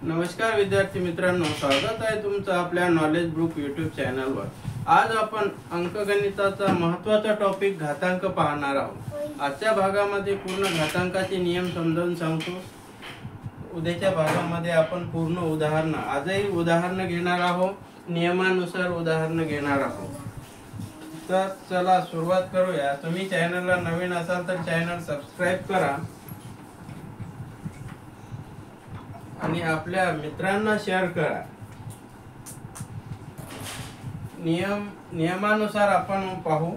नमस्कार विद्यार्थी मित्रांनो, स्वागत आहे तुमचं आपल्या नॉलेज बुक यूट्यूब चॅनलवर। आज आपण अंकगणिताचा महत्त्वाचा टॉपिक घातांक पाहणार आहोत। आजच्या भागामध्ये पूर्ण घातांकाचे नियम समजावून सांगतो। उद्याच्या भागामध्ये आपण पूर्ण उदाहरण, आजही उदाहरण घेणार आहोत, नियमानुसार उदाहरण घेणार आहोत। तर चला सुरुवात करूया। तुम्ही चॅनलला नवीन असाल तर चॅनल सबस्क्राइब करा आणि आपल्या मित्रांना शेअर करा। नियमानुसार आपण पाहू।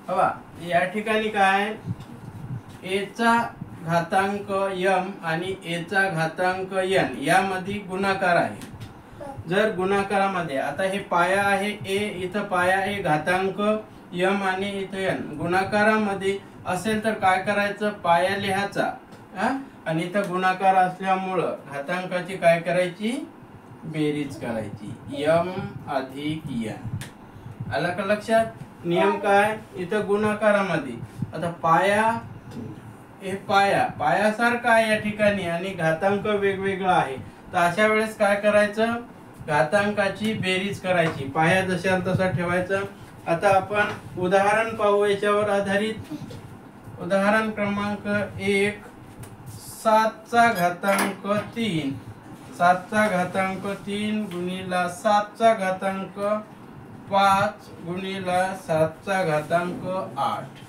हवा या ठिकाणी काय, a चा घातांक m आणि a चा घातांक n यामध्ये गुणाकार आहे। जर गुणाकारामध्ये आता हे पाया आहे a, इथं पाया आहे घातांक m आणि इथं n, गुणाकारामध्ये असेल तर काय करायचं, पाया लिहायचा आणि इथं गुणाकार असल्यामुळं घातांकाची काय करायची, बेरीज करायची, m अधिक n। आलं का लक्षात? नियम काय, इथं गुणाकारामध्ये आता पाया, हे पाया सारखा आहे या ठिकाणी आणि घातांक वेगवेगळा आहे, तर अशा वेळेस काय करायचं, घातांकाची बेरीज करायची, पाया जशा तसा ठेवायचा। आता आपण उदाहरण पाहू याच्यावर आधारित। उदाहरण क्रमांक 1, 7 चा घातांक 3, 7 चा घातांक 3 गुणिला 7 चा घातांक 5 गुणिला 7 चा घातांक 8।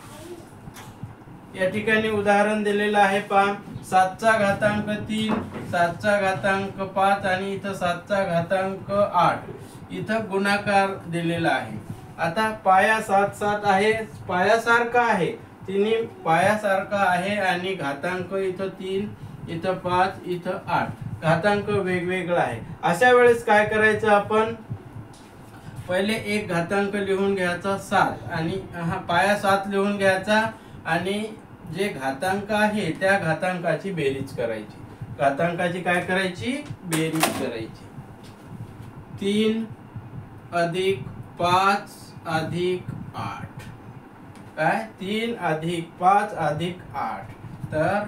या ठिकाणी उदाहरण दिलेलं आहे पहा, 7 चा घातांक 3, 7 चा घातांक 5 आणि इथं 7 चा घातांक 8, इथं गुणाकार दिलेला आहे। आता पाया 7 7 आहे, पायासारखा आहे, तिन्ही पायासारखा आहे आणि घातांक इथं 3, इथं 5, इथं 8, घातांक वेगवेगळा आहे। अशा वेळेस काय करायचं, आपण पहिले एक घातांक लिहून घ्यायचा 7 आणि हा पाया 7 लिहून घ्यायचा आणि जे घातांक आहे त्या घातांकाची बेरीज करायची, घातांकाची काय करायची, बेरीज करायची। 3 अधिक 5 अधिक 8, काय 3 अधिक 5 अधिक 8, तर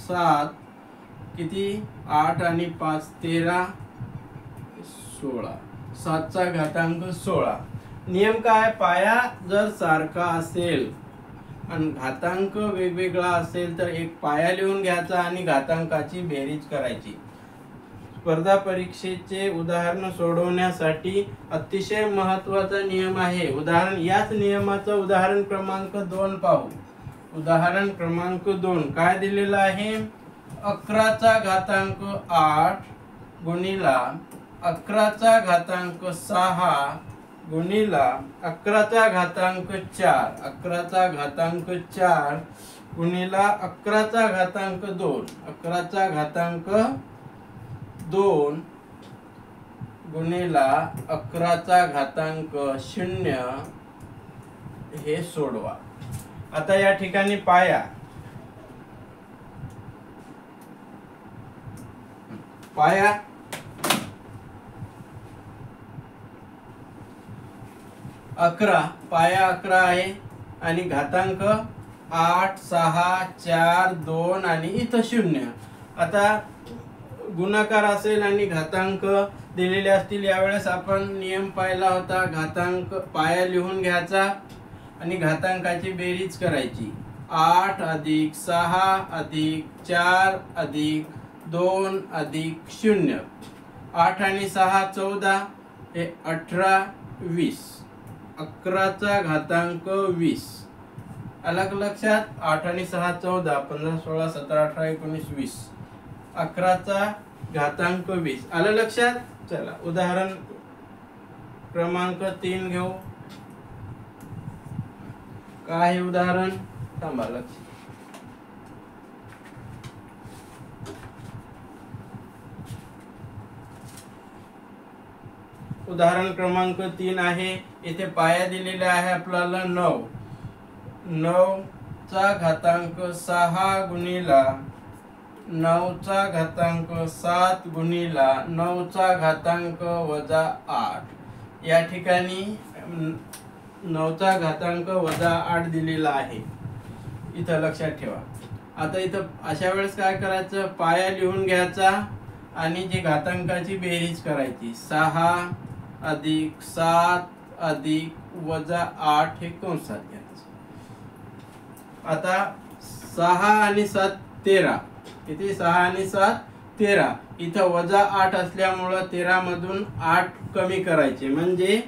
7 किती, 8 आणि 5 13 16, 7 चा घातांक 16। नियम काय, पाया जर सारखा असेल आणि घातांक वेगवेगळा असेल तर एक पाया लिहून घ्यायचा आणि घातांकाची बेरीज करायची। स्पर्धा परीक्षेचे उदाहरण सोडवण्यासाठी अतिशय महत्त्वाचा नियम आहे। उदाहरण, याच नियमाचं उदाहरण क्रमांक 2 पाहू। उदाहरण क्रमांक 2 काय दिलेलं आहे, 11 चा घातांक 8 गुणिला 11 चा घातांक 6 गुणिला 11 चा घातांक 4, 11 चा घातांक 4 गुणिला 11 चा घातांक 2, 11 चा घातांक 2 गुणिला 11 चा घातांक 0, हे सोडवा। आता या ठिकाणी पाया 11, पाया 11 आहे आणि घातांक 8 6 4 2 आणि इथं 0। आता गुणाकार असेल आणि घातांक दिलेले असतील, यावेळेस आपण नियम पाहिला होता, घातांक पाया लिहून घ्यायचा आणि घातांकाची बेरीज करायची। 8 अधिक 6 अधिक 4 अधिक 2 अधिक 0, 8 आणि 6 14, हे 18 20, 11 चा घातांक 20। अलग लक्षात, 8 आणि 6 14, 15 16 17 18 19 20, 11 चा घातांक 20। आलं लक्षात? चला उदाहरण क्रमांक 3 घेऊ। काय उदाहरण, थांबा लक्ष। उदाहरण क्रमांक 3 आहे, इथे पाया दिलेला आहे आपल्याला 9 चा घातांक 6 गुणिला 9चा घातांक 7 गुणिला 9चा घातांक वजा 8. या ठिकाणी 9चा घातांक वजा 8 दिलेला आहे, इथं लक्षात ठेवा. आता इथं अशा वेळेस काय करायचं, पाया लिहून घ्यायचा आणि जी घातांकाची बेरीज करायची. 6 अधिक 7 अधिक वजा 8 हे कंसात घ्यायचं. आता 6 आणि 7 13. किती? 6 आणि 7 13. इथं वजा 8 असल्यामुळं 13 मधून 8 कमी करायचे म्हणजे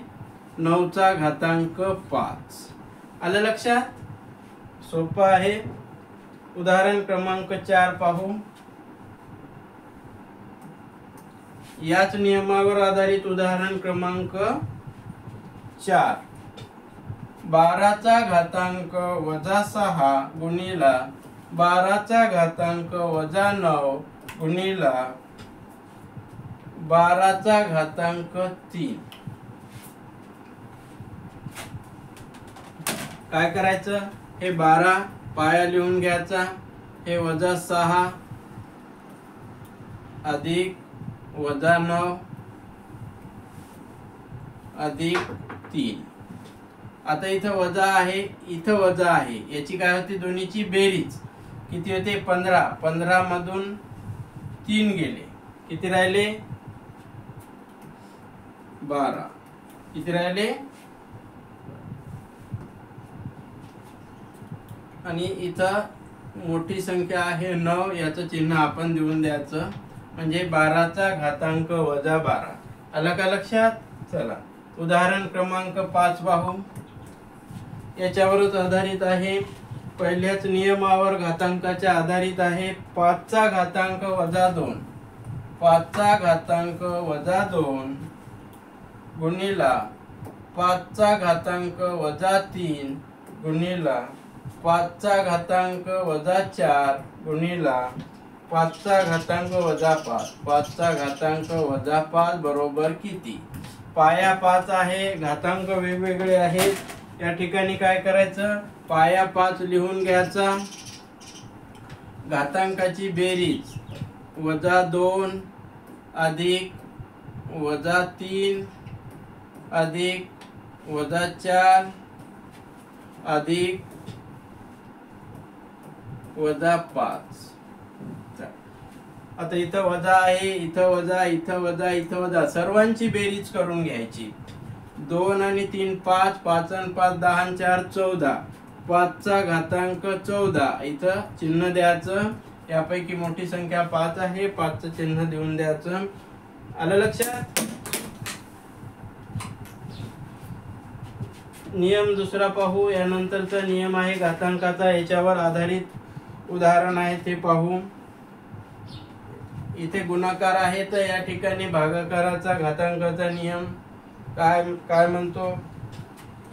9चा घातांक 5. आलं लक्षात? सोपं आहे. उदाहरण क्रमांक 4 पाहू. याच नियमावर आधारित उदाहरण क्रमांक 4. 12चा घातांक वजा 6 गुणिला 12चा घातांक वजा 9 गुणिला 12चा घातांक 3. काय करायचं, हे 12 पाया लिहून घ्यायचा, हे वजा 6 अधिक वजा 9 अधिक 3. आता इथं वजा आहे, इथं वजा आहे, याची काय होती, दोन्हीची बेरीज किती होते, 15. 15 मधून 3 गेले, किती राहिले, 12. किती राहिले, आणि इथं मोठी संख्या आहे 9, याचं चिन्ह आपण देऊन द्यायचं म्हणजे 12चा घातांक वजा 12. आलं का लक्षात? चला उदाहरण क्रमांक 5 पाहू. याच्यावरच आधारित आहे, पहिल्याच नियमावर घातांकाच्या आधारित आहे. 5चा घातांक वजा 2. 5चा घातांक वजा 2 गुणिला 5चा घातांक वजा 3 गुणिला 5चा घातांक वजा 4 गुणिला 5चा घातांक वजा 5. 5चा घातांक वजा 5 बरोबर किती? पाया 5 आहे, घातांक वेगवेगळे आहेत. या ठिकाणी काय करायचं, पाया 5 लिहून घ्यायचा. घातांकाची बेरीज वजा 2 अधिक वजा 3 अधिक वजा 4 अधिक वजा 5. आता इथं वजा आहे, इथं वजा, इथं वजा, इथं वजा, सर्वांची बेरीज करून घ्यायची. 2 आणि 3 5, 5 आणि 5 10 आणि 4 14. 5चा घातांक 14. इथं चिन्ह द्यायचं, यापैकी मोठी संख्या 5 आहे, 5चं चिन्ह देऊन द्यायचं. आलं लक्षात? नियम दुसरा पाहू. यानंतरचा नियम आहे घातांकाचा, याच्यावर आधारित उदाहरण आहे ते पाहू. इथे गुणाकार आहे, तर या ठिकाणी भागाकाराचा घातांकाचा नियम काय म्हणतो,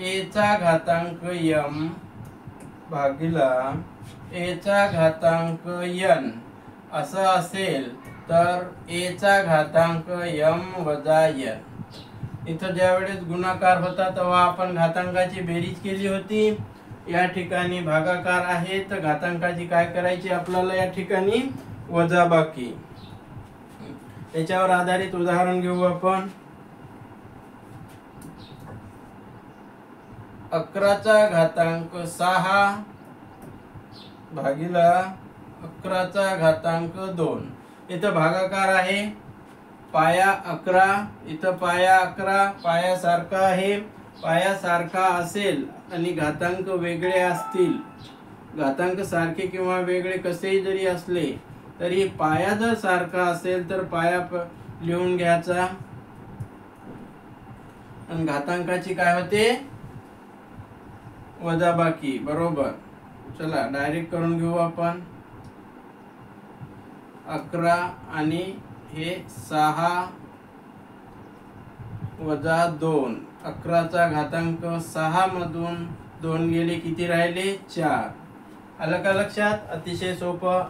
a चा घातांक m भागिला a चा घातांक n असं असेल तर a चा घातांक m वजा n. इथं ज्या वेळेस गुणाकार होता तेव्हा आपण घातांकाची बेरीज केली होती. या ठिकाणी भागाकार आहे, तर घातांकाची काय करायची आपल्याला, या ठिकाणी वजाबाकी. याच्यावर आधारित उदाहरण घेऊ आपण. 11चा घातांक 6 भागिला 11चा घातांक 2. इथं भागाकार आहे, पाया 11, इथं पाया 11, पाया सारखा आहे. पाया सारखा असेल आणि घातांक वेगळे असतील, घातांक सारखे किंवा वेगळे कसेही जरी असले तरी पाया जर सारखा असेल तर पाया लिहून घ्यायचा आणि घातांकाची काय होते, वजाबाकी. बरोबर. चला डायरेक्ट करून घेऊ आपण. 11 आणि हे 6 वजा 2. 11चा घातांक 6 मधून 2 गेले, किती राहिले, 4. आलं का लक्षात? अतिशय सोपं.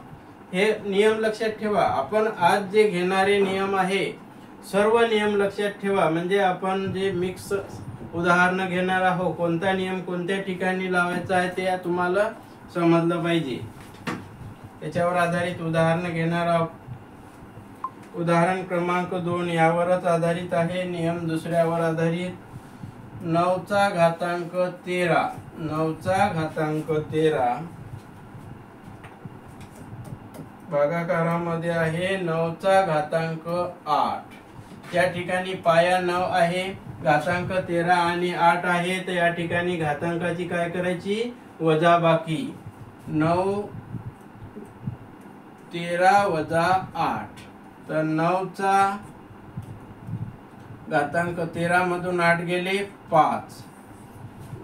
हे नियम लक्षात ठेवा. आपण आज जे घेणारे नियम आहे सर्व नियम लक्षात ठेवा, म्हणजे आपण जे मिक्स उदाहरण घेणार आहोत, कोणता नियम कोणत्या ठिकाणी लावायचा आहे ते तुम्हाला समजलं पाहिजे. त्याच्यावर आधारित उदाहरण घेणार आहोत. उदाहरण क्रमांक 2 यावरच आधारित आहे. नियम दुसऱ्यावर आधारित. 9चा घातांक 13. 9चा घातांक 13 भागाकारामध्ये आहे 9चा घातांक 8. या ठिकाणी पाया 9 आहे, घातांक 13 आणि 8 आहे. तर या ठिकाणी घातांकाची काय करायची? वजाबाकी. 9 13 वजा 8. तर 9चा घातांक 13 मधून 8 गेले 5.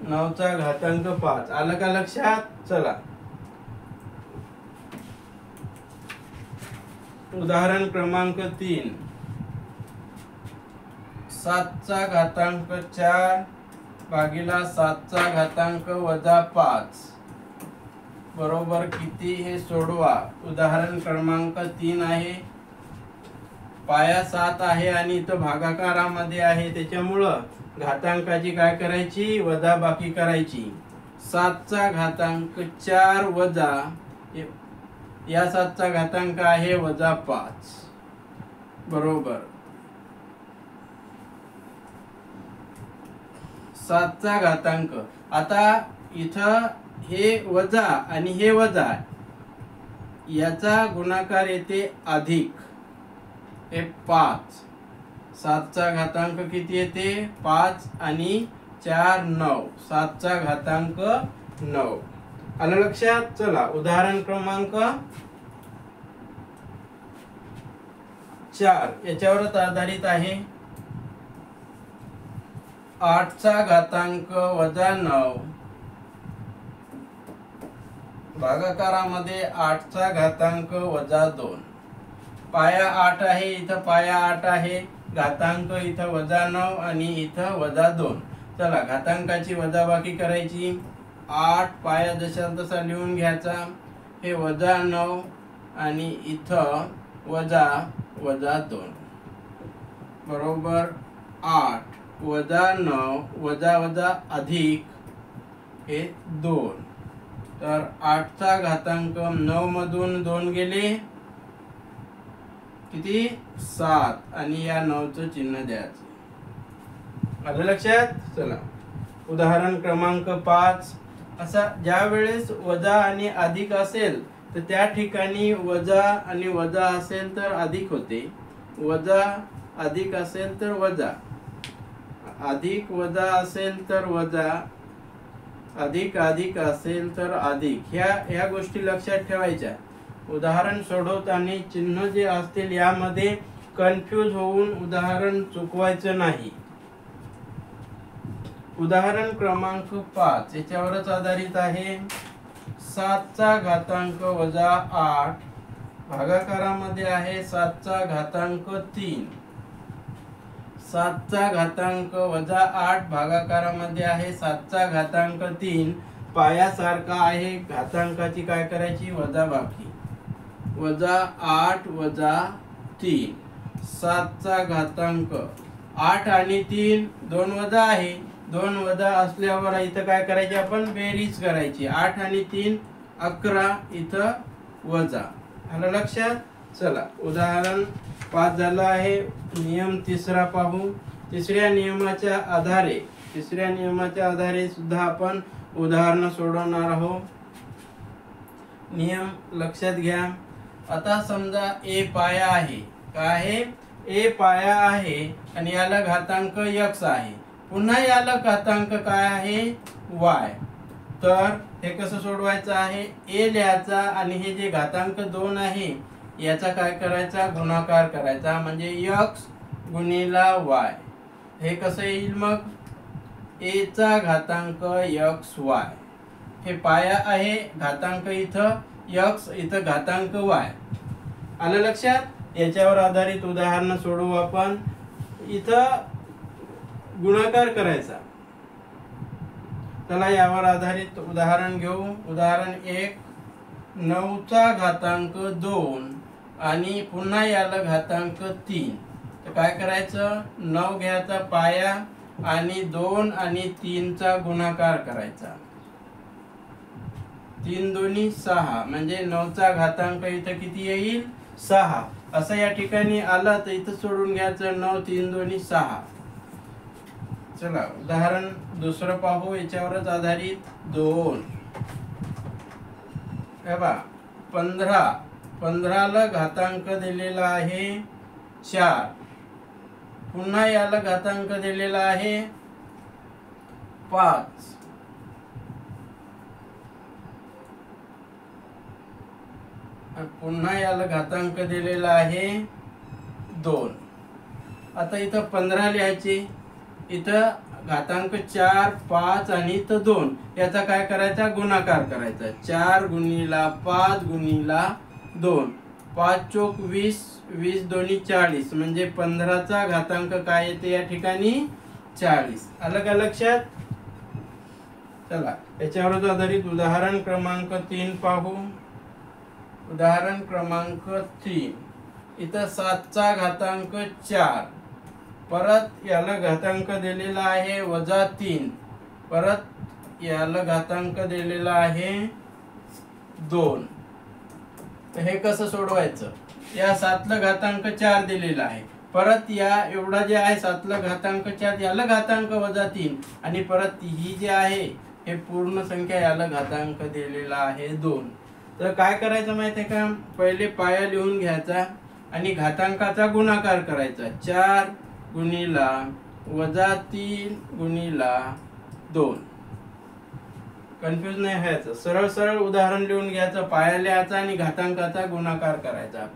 9चा घातांक 5. आलं का लक्षात? चला उदाहरण क्रमांक 3. 7चा घातांक 4 भागिला 7चा घातांक वजा 5 बरोबर किती? हे सोडवा. उदाहरण क्रमांक 3 आहे. पाया 7 आहे आणि इथं भागाकारामध्ये आहे, त्याच्यामुळं घातांकाची काय करायची? वजाबाकी करायची. 7चा घातांक 4 वजा या 7चा घातांक आहे वजा 5 बरोबर 7चा घातांक. आता इथं हे वजा आणि हे वजा याचा गुणाकार येते अधिक. हे 5. 7चा घातांक किती येते? 5 आणि 4 9. 7चा घातांक 9. आलं लक्षात? चला उदाहरण क्रमांक 4 याच्यावरच आधारित आहे. 8चा घातांक वजा 9 भागाकारामध्ये 8चा घातांक वजा 2. पाया 8 आहे, इथं पाया 8 आहे, घातांक इथं वजा 9 आणि इथं वजा 2. चला घातांकाची वजाबाकी करायची. 8 पाया जसा तसा लिहून घ्यायचा. हे वजा 9 आणि इथं वजा 2 बरोबर 8 वजा 9 वजा वजा अधिक हे 2. तर 8चा घातांक 9 मधून 2 गेले किती? 7 आणि या 9चं चिन्ह द्यायचं. आलं लक्षात? चला उदाहरण क्रमांक 5. असा ज्या वेळेस वजा आणि अधिक असेल तर त्या ठिकाणी वजा आणि वजा असेल तर अधिक होते, वजा अधिक असेल तर वजा, अधिक वजा असेल तर वजा, अधिक अधिक असेल तर अधिक. ह्या गोष्टी लक्षात ठेवायच्या. उदाहरण सोडवताना चिन्ह जे असतील यामध्ये कन्फ्यूज होऊन उदाहरण चुकवायचं नाही. उदाहरण क्रमांक 5 याच्यावरच आधारित आहे. 7चा घातांक वजा 8 भागाकारामध्ये आहे 7चा घातांक 3. 7चा घातांक वजा 8 भागाकारामध्ये आहे 7चा घातांक 3. पाया सारखा आहे, घातांकाची काय करायची? वजाबाकी. वजा 8 वजा 3. 7चा घातांक 8 आणि 3 2 वजा आहे. 2 वजा असल्यावर इथं काय करायची? आपण बेरीज करायची. 8 आणि 3 11 इथं वजा. आलं लक्षात? चला उदाहरण 5 झालं आहे. नियम 3रा पाहू. तिसऱ्या नियमाच्या आधारे सुद्धा आपण उदाहरण सोडवणार आहोत. नियम लक्षात घ्या. आता समजा ए पाया आहे. काय आहे? ए पाया आहे आणि याला घातांक x आहे. पुन्हा याला घातांक काय आहे? y. तर हे कसं सोडवायचं आहे? ए लिहायचा आणि हे जे घातांक 2 आहे याचा काय करायचा? गुणाकार करायचा. म्हणजे x गुणिला y. हे कसं येईल मग? ए चा घातांक xy. हे पाया आहे, घातांक इथं x, इथं घातांक y. आलं लक्षात? याच्यावर आधारित उदाहरण सोडवू आपण. इथं गुणाकार करायचा. चला यावर आधारित उदाहरण घेऊ. उदाहरण 1. 9चा घातांक 2 आणि पुन्हा याला घातांक 3. तर काय करायचं? 9 घ्यायचा पाया आणि 2 आणि 3चा गुणाकार करायचा. 3 दोन्ही 6 म्हणजे 9चा घातांक इथं किती येईल 6. असं या ठिकाणी आला तर इथं सोडून घ्यायचं 9 3 दोन्ही 6. चला उदाहरण दुसरं पाहू याच्यावरच आधारित 2. हे बघा 15 ला घातांक दिलेला आहे 4. पुन्हा याला घातांक दिलेला आहे 5. पुन्हा याला घातांक दिलेला आहे 2. आता इथं 15 लिहायचे, इथं घातांक 4 5 आणि इथं 2. याचा काय करायचा गुणाकार करायचा. 4 गुणिला 5 गुणिला 2. 5 चोक 20 20 दोन्ही 40 म्हणजे 15चा घातांक काय येते या ठिकाणी 40. आलं का लक्षात. चला याच्यावर आधारित उदाहरण क्रमांक 3 पाहू. उदाहरण क्रमांक 3. इथं 7चा घातांक 4. परत याला घातांक दिलेला आहे -3. परत याला घातांक दिलेला आहे 2. तर हे कसं सोडवायचं. या 7ला घातांक 4 दिलेला आहे. परत या एवढा जे आहे 7ला घातांक 4 याला घातांक -3 आणि परत ही जे आहे हे पूर्ण संख्या याला घातांक दिलेला आहे 2. तर काय करायचं माहिती आहे का. पहिले पाया लिहून घ्यायचा आणि घातांकाचा गुणाकार करायचा. 4 गुणिला -3 गुणिला 2. कन्फ्यूज नाही व्हायचं. सरळ सरळ उदाहरण लिहून घ्यायचं, पाया लिहायचा आणि घातांकाचा गुणाकार करायचा.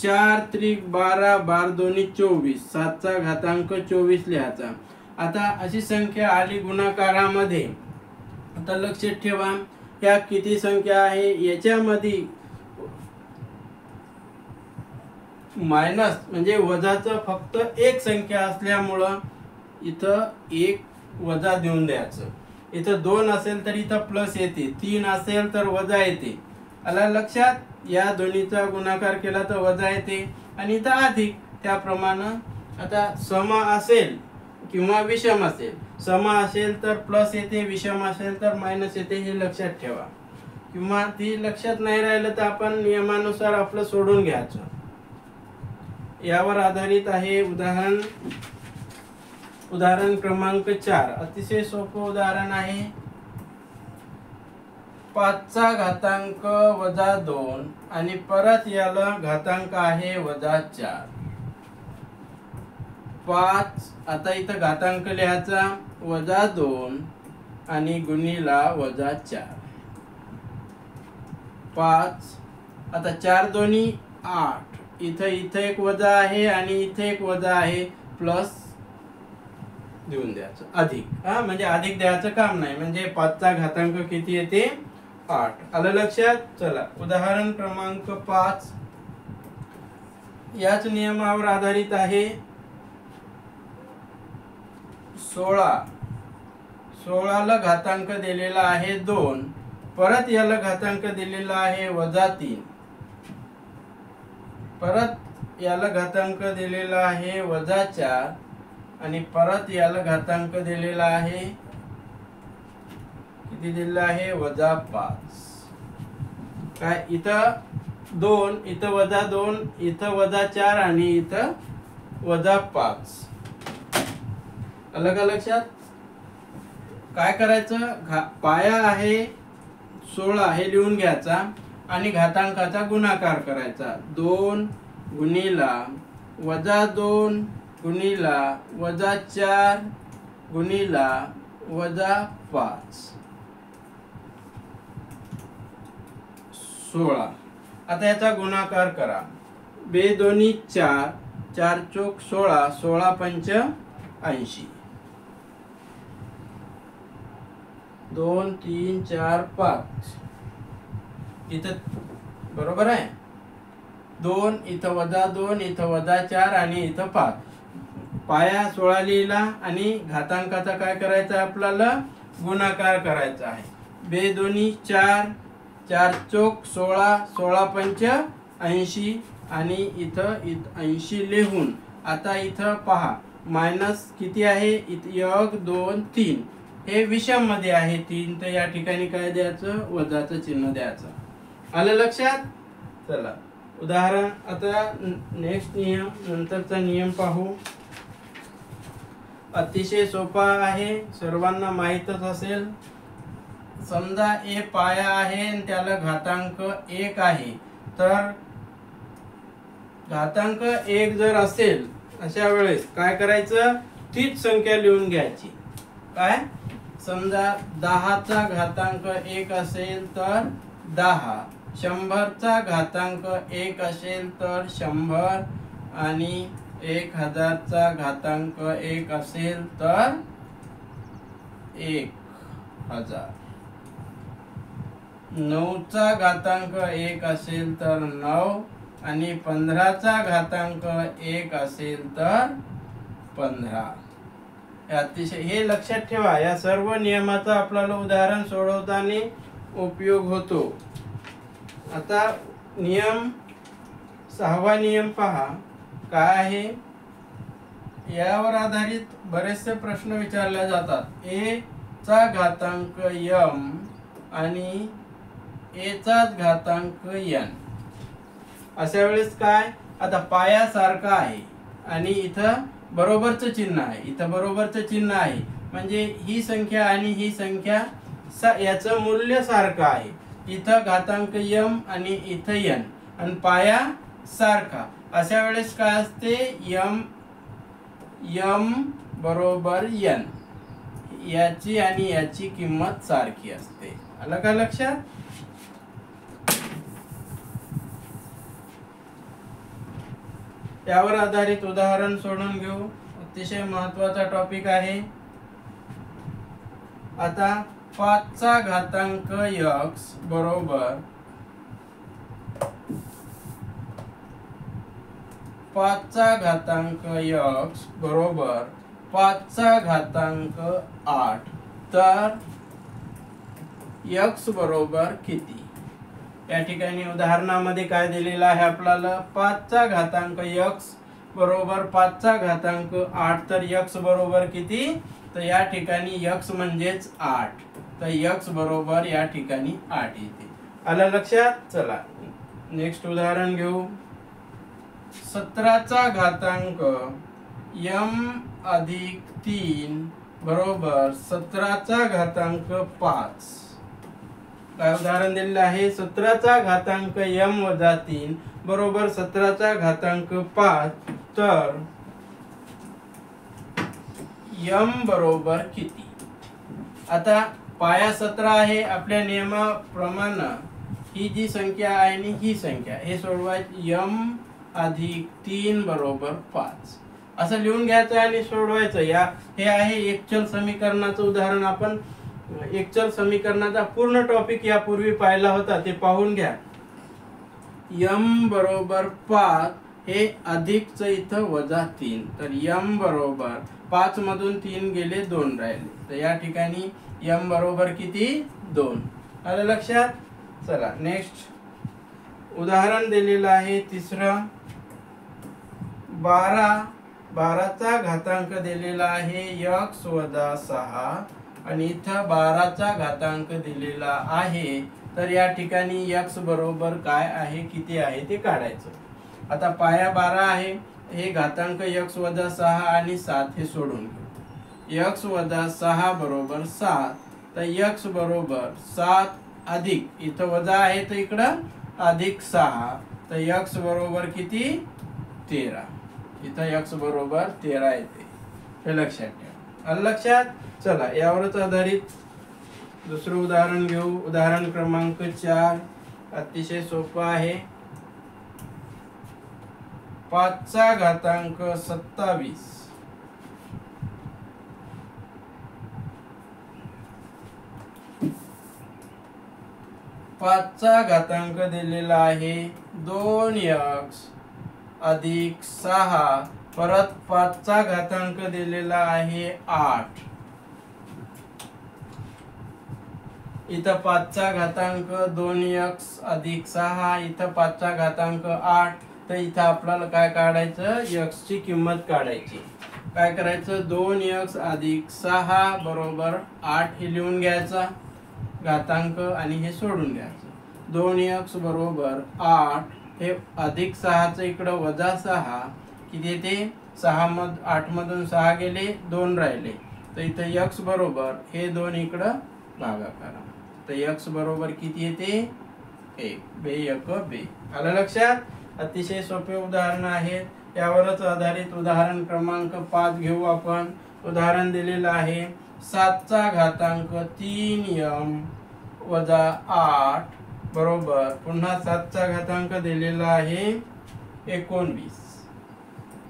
4 त्रिक 12 12 दोन्ही 24. 7चा घातांक 24 लिहायचा. आता अशी संख्या आली गुणाकारामध्ये. आता लक्षात ठेवा ह्या किती संख्या आहे. याच्यामध्ये मायनस म्हणजे वजाचं फक्त एक संख्या असल्यामुळं इथं 1 वजा देऊन द्यायचं. इथं 2 असेल तर इथं प्लस येते, 3 असेल तर वजा येते. आला लक्षात. या दोन्हीचा गुणाकार केला तर वजा येते आणि इथं अधिक. त्याप्रमाणे आता सम असेल किंवा विषम असेल. सम असेल तर प्लस येते, विषम असेल तर मायनस येते. हे लक्षात ठेवा. किंवा ती लक्षात नाही राहिलं तर आपण नियमानुसार आपलं सोडून घ्यायचं. यावर आधारित आहे उदाहरण क्रमांक 4. अतिशय सोपं उदाहरण आहे. 5चा घातांक -2 आणि परत याला घातांक आहे -4. 5 आता इथं घातांक लिहायचा -2 आणि गुणिला -4. 5 आता 4 दोन्ही 8. इथं एक वजा आहे आणि इथे एक वजा आहे. प्लस देऊन द्यायचं अधिक. म्हणजे अधिक द्यायचं काम नाही. म्हणजे 5चा घातांक किती येते 8. आलं लक्षात. चला उदाहरण क्रमांक 5 याच नियमावर आधारित आहे. 16 ला घातांक दिलेला आहे 2. परत याला घातांक दिलेला आहे -3. परत याला घातांक दिलेला आहे -4 आणि परत याला घातांक दिलेला आहे किती दिलेला आहे -5. काय इथं 2, इथं -2, इथं -4 आणि इथं -5. आलं का लक्षात. काय करायचं. पाया आहे 16 हे लिहून घ्यायचा आणि घातांकाचा गुणाकार करायचा. 2 गुणिला -2 गुणिला -4 गुणिला -5. 16. आता याचा गुणाकार करा. 2 दोन्ही 4 4 चोक 16 16 पंच 80. 2 3 4 5. इथं बरोबर आहे. 2 इथं -2 इथं -4 आणि इथं 5. पाया 16 लिहिला आणि घातांकाचा काय करायचा आपल्याला गुणाकार करायचा आहे. 2 दोन्ही 4 4 चोक 16 16 पंच 80 आणि इथं 80 लिहून आता इथं पहा मायनस किती आहे. 1 2 3 हे विषम मध्ये आहे 3, तर या ठिकाणी काय द्यायचं, वजाचं चिन्ह द्यायचं. आलं लक्षात. चला उदाहरण, आता नेक्स्ट नियम, नंतरचा नियम पाहू. अतिशय सोपा आहे, सर्वांना माहीतच असेल. समजा ए पाया आहे आणि त्याला घातांक 1 आहे, तर घातांक 1 जर असेल अशा वेळेस काय करायचं, तीच संख्या लिहून घ्यायची. काय, समजा 10चा घातांक 1 असेल तर 10, 100चा घातांक 1 असेल तर 100, आणि 1000चा घातांक 1 असेल तर 1000, 9चा घातांक 1 असेल तर 9, आणि 15चा घातांक 1 असेल तर 15. अतिशय हे लक्षात ठेवा, या सर्व नियमाचा आपल्याला उदाहरण सोडवताना उपयोग होतो. आता नियम 6वा नियम पहा काय आहे. यावर आधारित बरेचसे प्रश्न विचारले जातात. ए चा घातांक m आणि ए चाच घातांक n. अशा वेळेस काय, आता पाया सारखा आहे आणि इथं बरोबरचं चिन्ह आहे, इथं बरोबरचं चिन्ह आहे, म्हणजे ही संख्या आणि ही संख्या याचं मूल्य सारखं आहे. इथं घातांक m आणि इथं n, आणि पाया सारखा. अशा वेळेस काय असते, m बरोबर n, याची आणि याची किंमत सारखी असते. आलं का लक्षात. यावर आधारित उदाहरण सोडून घेऊ. अतिशय महत्वाचा टॉपिक आहे. आता 5चा घातांक x बरोबर 5चा घातांक x बरोबर 5चा घातांक 8, तर x बरोबर किती. या ठिकाणी उदाहरणामध्ये काय दिलेलं आहे आपल्याला, 5चा घातांक x बरोबर 5चा घातांक 8, तर x बरोबर किती, तर या ठिकाणी x म्हणजेच 8, तर x बरोबर या ठिकाणी 8 येते. आलं लक्षात. चला नेक्स्ट उदाहरण घेऊ. 17चा घातांक m अधिक 3 बरोबर 17चा घातांक 5. काय उदाहरण दिलेलं आहे, 17चा घातांक m वजा 3 बरोबर 17चा घातांक 5, तर m बरोबर किती. आता पाया 17 आहे, आपल्या नियमाप्रमाणे ही जी संख्या आहे आणि ही संख्या, हे सोडवायची. m अधिक 3 बरोबर 5 असं लिहून घ्यायचं आणि सोडवायचं. हे आहे एकचल समीकरणाचं उदाहरण. आपण एकचल समीकरणाचा पूर्ण टॉपिक यापूर्वी पाहिला होता, ते पाहून घ्या. m बरोबर 5, हे अधिकचं इथं वजा 3, तर m बरोबर 5 मधून 3 गेले, 2 राहिले, तर या ठिकाणी m बरोबर किती, 2. आलं लक्षात. चला नेक्स्ट उदाहरण दिलेलं आहे तिसरं. 12चा घातांक दिलेला आहे x वजा 6, आणि इथं 12चा घातांक दिलेला आहे, तर या ठिकाणी x बरोबर काय आहे, किती आहे ते काढायचं. आता पाया 12 आहे, हे घातांक x वजा 6 आणि 7 हे सोडून घेऊ. x वजा 6 बरोबर 7, तर x बरोबर 7 अधिक, इथं वजा आहे तर इकडं अधिक 6, तर x बरोबर किती, 13. इथं x बरोबर 13 येते. हे लक्षात ठेवा. आलं लक्षात. चला यावरच आधारित दुसरं उदाहरण घेऊ. उदाहरण क्रमांक 4 अतिशय सोपं आहे. 5चा घातांक 27 5चा घातांक दिलेला आहे 2x अधिक 6, परत 5चा घातांक दिलेला आहे 8. इथं 5चा घातांक 2x अधिक 6, इथं 5चा घातांक 8, तर इथं आपल्याला काय काढायचं, x ची किंमत काढायची. काय करायचं 2x अधिक 6 बरोबर 8 हे लिहून घ्यायचा घातांक आणि हे सोडून घ्यायचं 2x बरोबर 8 हे अधिक 6चं इकडं वजा 6 किती येते 8 मधून 6 गेले 2 राहिले तर इथं x बरोबर हे 2 इकडं भागाकार तर x बरोबर किती येते 1 बे 1 बे आलं लक्षात अतिशय सोपे उदाहरण आहेत यावरच आधारित उदाहरण क्रमांक 5 घेऊ आपण उदाहरण दिलेलं आहे 7चा घातांक 3m वजा 8 बरोबर पुन्हा 7चा घातांक दिलेला आहे 19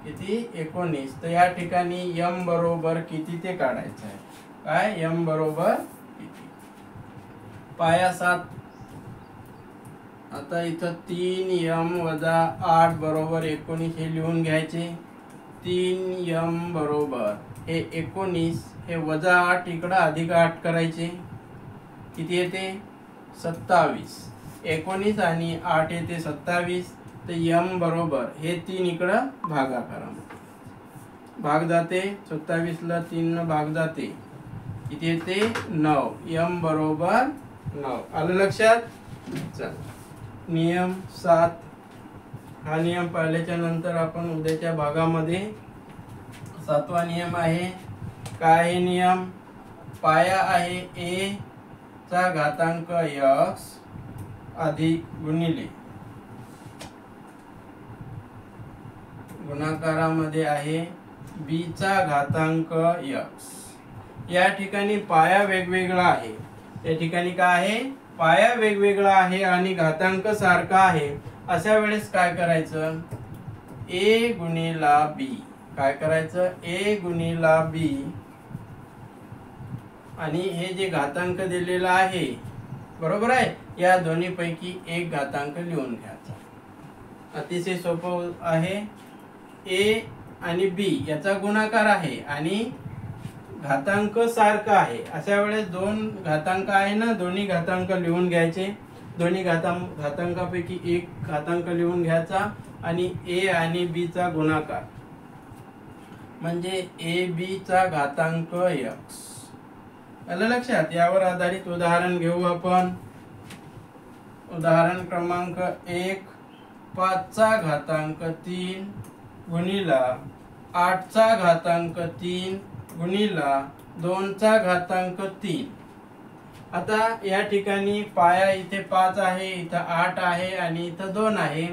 किती 19 तर या ठिकाणी m बरोबर किती ते काढायचं आहे काय m बरोबर किती पाया 7 आता इथं 3m वजा 8 बरोबर 19 हे लिहून घ्यायचे 3m बरोबर हे 19 हे वजा 8 इकडं अधिक 8 करायचे किती येते 27 19 आणि 8 येते 27 तर m बरोबर हे 3 इकडं भागाकार भाग जाते 27 ला 3 न भाग जाते किती येते 9 m बरोबर 9 आलं लक्षात चल नियम 7 हा नियम पाहिल्याच्या नंतर आपण उद्याच्या भागामध्ये 7वा नियम आहे काय आहे नियम पाया आहे a चा घातांक x अधिक गुणिले गुणाकारामध्ये आहे b चा घातांक x या ठिकाणी पाया वेगवेगळा आहे या ठिकाणी काय आहे पाया वेगवेगळा आहे आणि घातांक सारखा आहे अशा वेळेस काय करायचं a गुणिला b काय करायचं a गुणिला b आणि हे जे घातांक दिलेला आहे बरोबर आहे या दोन्ही पैकी एक घातांक लिहून घ्यायचा अतिशय सोपं आहे a आणि b याचा गुणाकार आहे आणि घातांक सारखा आहे अशा वेळेस दोन घातांक आहे ना दोन्ही घातांक लिहून घ्यायचे दोन्ही घातांकापैकी एक घातांक लिहून घ्यायचा आणि a आणि b चा गुणाकार म्हणजे ab चा घातांक x आलं लक्षात यावर आधारित उदाहरण घेऊ आपण उदाहरण क्रमांक 1 5चा घातांक 3 गुणिला 8चा घातांक 3 गुणिला 2चा घातांक 3 आता या ठिकाणी पाया इथे 5 आहे इथं 8 आहे आणि इथं 2 आहे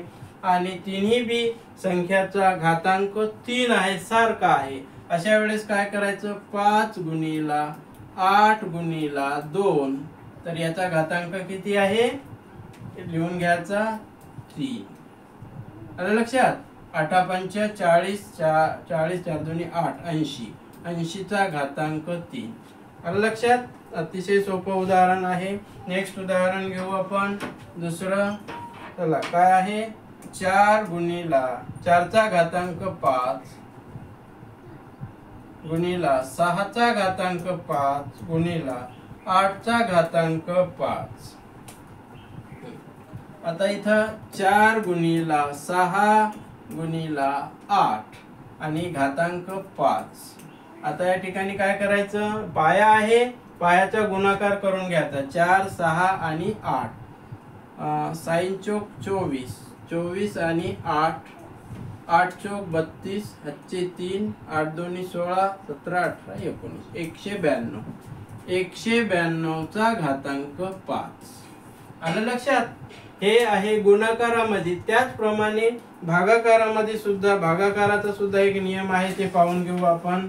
आणि तिन्ही बी संख्याचा घातांक 3 आहे सारखा आहे अशा वेळेस काय करायचं 5 गुणिला 8 गुणिला 2 तर याचा घातांक किती आहे लिहून घ्यायचा 3 आलं लक्षात 8 पंच 40 40 4 2 8 80 80 चा घातांक 3 आलं लक्षात अतिशय सोपं उदाहरण आहे नेक्स्ट उदाहरण घेऊ आपण दुसरं चला काय आहे 4 गुणिला 4चा घातांक 5 गुणिला 6चा घातांक 5 गुणिला 8चा घातांक 5 आता इथं 4 गुणिला 6 गुणिला 8 आणि घातांक 5 आता या ठिकाणी काय करायचं पाया आहे पायाचा गुणाकार करून घ्यायचा 4 6 आणि 8 साइन चौक 24 24 आणि 8 8 चौक 32 हातचे 3 8 दोन्ही 16 17 18 19 192 चा घातांक 5 आलं लक्षात हे आहे गुणाकारामध्ये त्याचप्रमाणे भागाकारामध्ये सुद्धा भागाकाराचा सुद्धा एक नियम आहे ते पाहून घेऊ आपण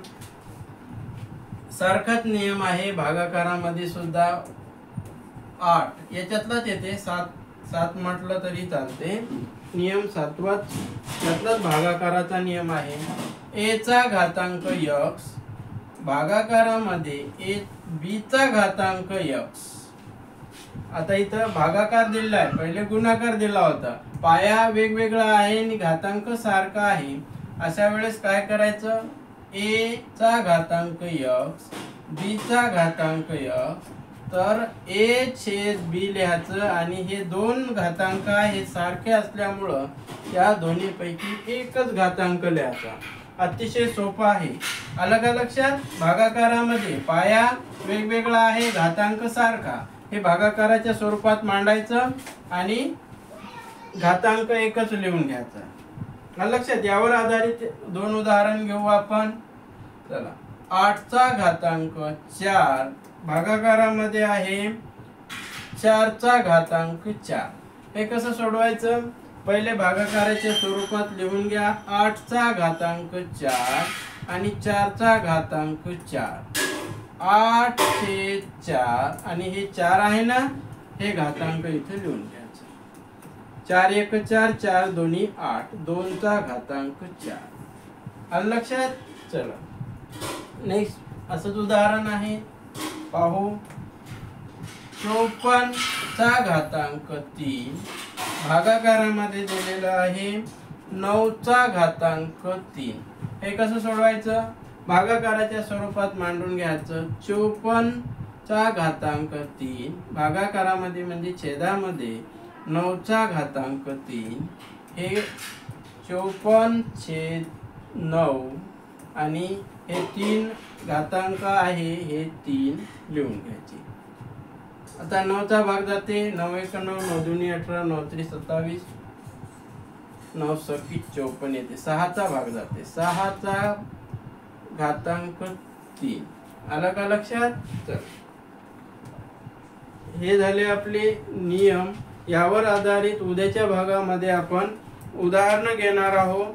सारखाच नियम आहे भागाकारामध्ये सुद्धा 8 याच्यातलाच येते 7 म्हटलं तरी चालते नियम 7वाच यातलाच भागाकाराचा नियम आहे a चा घातांक x भागाकारामध्ये b चा घातांक x आता इथं भागाकार दिला आहे पहिले गुणाकार दिला होता पाया वेगवेगळा आहे आणि घातांक सारखा आहे अशा वेळेस काय करायचं a चा घातांक x b चा घातांक x तर a छेद b लिहायचं आणि हे दोन घातांक हे सारखे असल्यामुळं या दोन्ही पैकी एकच घातांक लिहायचा अतिशय सोपं आहे. आलं का लक्षात? भागाकारामध्ये पाया वेगवेगळा आहे, घातांक सारखा. हे भागाकाराच्या स्वरूपात मांडायचं आणि घातांक एकच लिहून घ्यायचा. आलं लक्षात? यावर आधारित 2 उदाहरण घेऊ आपण. चला, 8चा घातांक 4 भागाकारामध्ये आहे 4चा घातांक 4. हे कसं सोडवायचं? पहिले भागाकाराच्या स्वरूपात लिहून घ्या. 8चा घातांक 4 आणि 4चा घातांक 4. 8/4 आणि हे 4 आहे ना, हे घातांक इथे लिहून घ्यायचं. 4 1 4, 4 2 8, 2चा घातांक 4. आलं लक्षात? चला नेक्स्ट असंच उदाहरण आहे, पाहू. 54चा घातांक 3 भागाकारामध्ये दिलेलं आहे 9चा घातांक 3. हे कसं सोडवायचं? भागाकाराच्या स्वरूपात मांडून घ्यायचं. 54चा घातांक 3 भागाकारामध्ये म्हणजे छेदामध्ये 9चा घातांक 3. हे 54/9 आणि हे 3 घातांक आहे, हे 3 लिहून घ्यायचे. आता 9चा भाग जाते. 9 1 9, 9 2 18, 9 3 27, 9 6 54 येते. 6चा भाग जाते. 6चा घातांक 3. आलं का लक्षात? चल, हे झाले आपले नियम. यावर आधारित उद्याच्या भागामध्ये आपण उदाहरण घेणार आहोत.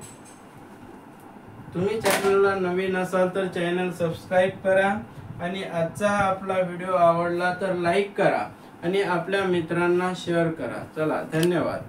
तुम्ही चॅनलला नवीन असाल तर चॅनल सबस्क्राईब करा आणि आजचा आपला व्हिडिओ आवडला तर लाईक करा आणि आपल्या मित्रांना शेअर करा. चला, धन्यवाद.